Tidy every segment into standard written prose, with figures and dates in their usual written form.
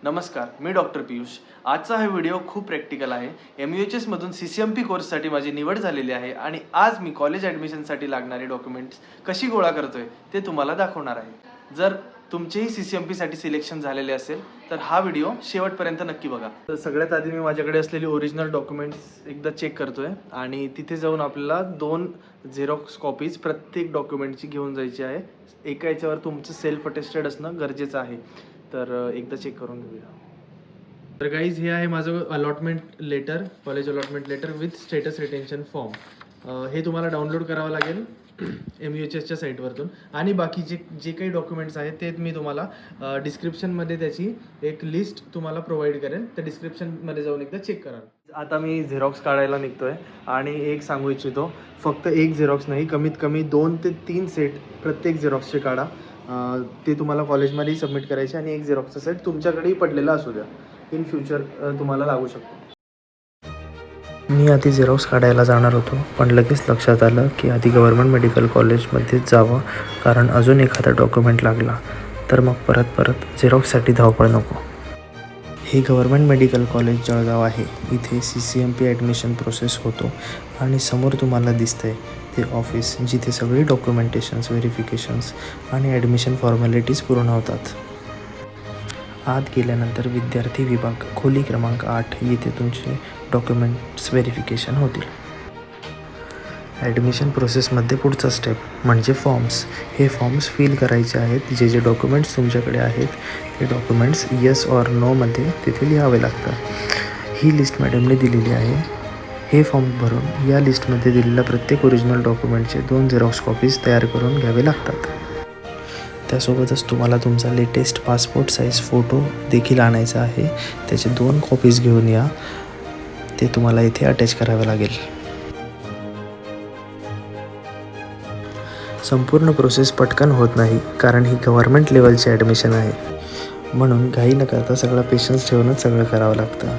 नमस्कार, मी डॉक्टर पियुष. आजचा हा व्हिडिओ खूप प्रॅक्टिकल आहे. MUHS मधून CCMP कोर्ससाठी माझी निवड झालेली आहे आणि आज मी कॉलेज ॲडमिशनसाठी लागणारे डॉक्युमेंट्स कशी गोळा करतोय ते तुम्हाला दाखवणार आहे. जर तुमचेही CCMPसाठी सिलेक्शन झालेले असेल तर हा व्हिडिओ शेवटपर्यंत नक्की बघा. तर सगळ्यात आधी मी माझ्याकडे असलेली ओरिजिनल डॉक्युमेंट्स एकदा चेक करतोय आणि तिथे जाऊन आपल्याला 2 झेरॉक्स कॉपीज प्रत्येक डॉक्युमेंटची घेऊन जायची आहे. एका याच्यावर तुमचं सेल्फ अटेस्टेड असणं गरजेचं आहे. तर एकदा चेक करून घेऊया. तर गाईज हे आहे माझं allotment letter, college allotment letter with status retention form. हे तुम्हाला डाउनलोड करावं लागेल MUHSच्या साईटवरतून. आणि बाकीचे जे काही डॉक्युमेंट्स आहेत ते मी तुम्हाला डिस्क्रिप्शनमध्ये त्याची एक लिस्ट तुम्हाला प्रोव्हाइड करेन. त्या डिस्क्रिप्शनमध्ये जाऊन एकदा चेक करा. आता मी झेरॉक्स काढायला निघतोय आणि एक सांगू इच्छितो, फक्त एक झेरॉक्स नाही, कमीत कमी 2 ते 3 सेट प्रत्येक झेरॉक्सचे काढा. ते तुम्हाला कॉलेजमध्येही सबमिट करायचे आणि एक झेरॉक्सचा सेट तुमच्याकडेही पडलेला असू द्या. इन फ्युचर तुम्हाला लागू शकतो. मी आधी झेरॉक्स काढायला जाणार होतो, पण लगेच लक्षात आलं की आधी गव्हर्मेंट मेडिकल कॉलेजमध्येच जावं, कारण अजून एखादा डॉक्युमेंट लागला तर मग परत झेरॉक्ससाठी धावपळ नको. हे गव्हर्मेंट मेडिकल कॉलेज जळगाव आहे. इथे CCMP ॲडमिशन प्रोसेस होतो आणि समोर तुम्हाला दिसतंय ते ऑफिस, जिथे सगळे डॉक्युमेंटेशन्स, व्हेरिफिकेशन्स आणि ॲडमिशन फॉर्मॅलिटीज पूर्ण होतात. आत गेल्यानंतर विद्यार्थी विभाग खोली क्रमांक 8 येथे तुमचे डॉक्युमेंट्स व्हेरिफिकेशन होतील. ॲडमिशन प्रोसेसमध्ये पुढचा स्टेप म्हणजे फॉर्म्स. हे फॉर्म्स फिल करायचे आहेत. जे जे डॉक्युमेंट्स तुमच्याकडे आहेत ते डॉक्युमेंट्स येस ऑर नोमध्ये तिथे लिहावे लागतात. ही लिस्ट मॅडमने दिलेली आहे. हे फॉर्म भरून या लिस्टमध्ये दिलेल्या प्रत्येक ओरिजिनल डॉक्युमेंटचे 2 झेरॉक्स कॉपीज तयार करून घ्यावे लागतात. त्यासोबतच तुम्हाला तुमचा लेटेस्ट पासपोर्ट साईज फोटो देखील आणायचा आहे. त्याचे 2 कॉपीज घेऊन या. ते तुम्हाला इथे अटॅच करावे लागेल. संपूर्ण प्रोसेस पटकन होत नाही, कारण ही गव्हर्मेंट लेवलची ॲडमिशन आहे. म्हणून घाई न करता सगळं पेशन्स ठेवूनच सगळं करावं लागतं.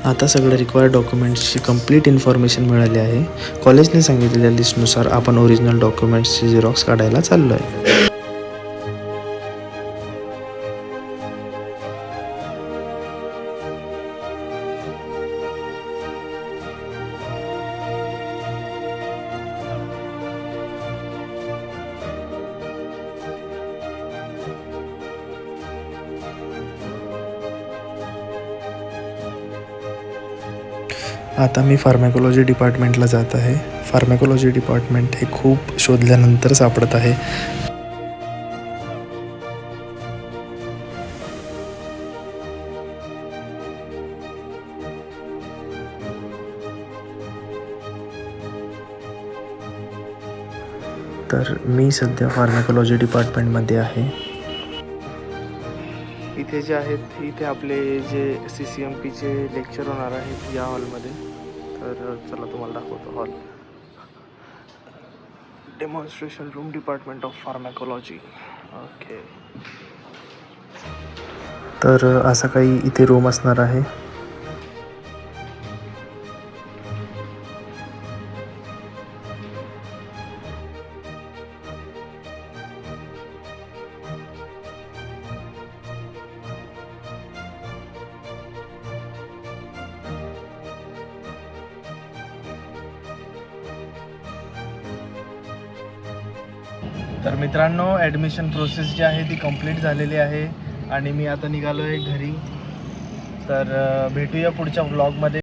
आता सगळं रिक्वायर्ड डॉक्युमेंट्सची कंप्लीट इन्फॉर्मेशन मिळाली आहे. कॉलेजने सांगितलेल्या लिस्टनुसार आपण ओरिजिनल डॉक्युमेंट्सची झेरॉक्स काढायला चाललो आहे. आता मी फार्मॅकोलॉजी डिपार्टमेंटला जात आहे. फार्मॅकोलॉजी डिपार्टमेंट हे खूप शोधल्यानंतर सापडत आहे. तर मी सध्या फार्मॅकोलॉजी डिपार्टमेंटमध्ये आहे. इथे जे आहेत, इथे आपले जे CCMPचे लेक्चर होणार आहेत या हॉलमध्ये. तर चला तुम्हाला दाखवतो hall. Demonstration room, department of pharmacology. Okay. तर असा काही इथे रूम असणार आहे. तर मित्रांनो, ॲडमिशन प्रोसेस जी आहे ती कंप्लीट झालेली आहे आणि मी आता निघालो आहे घरी. तर भेटूया पुढच्या व्लॉगमध्ये.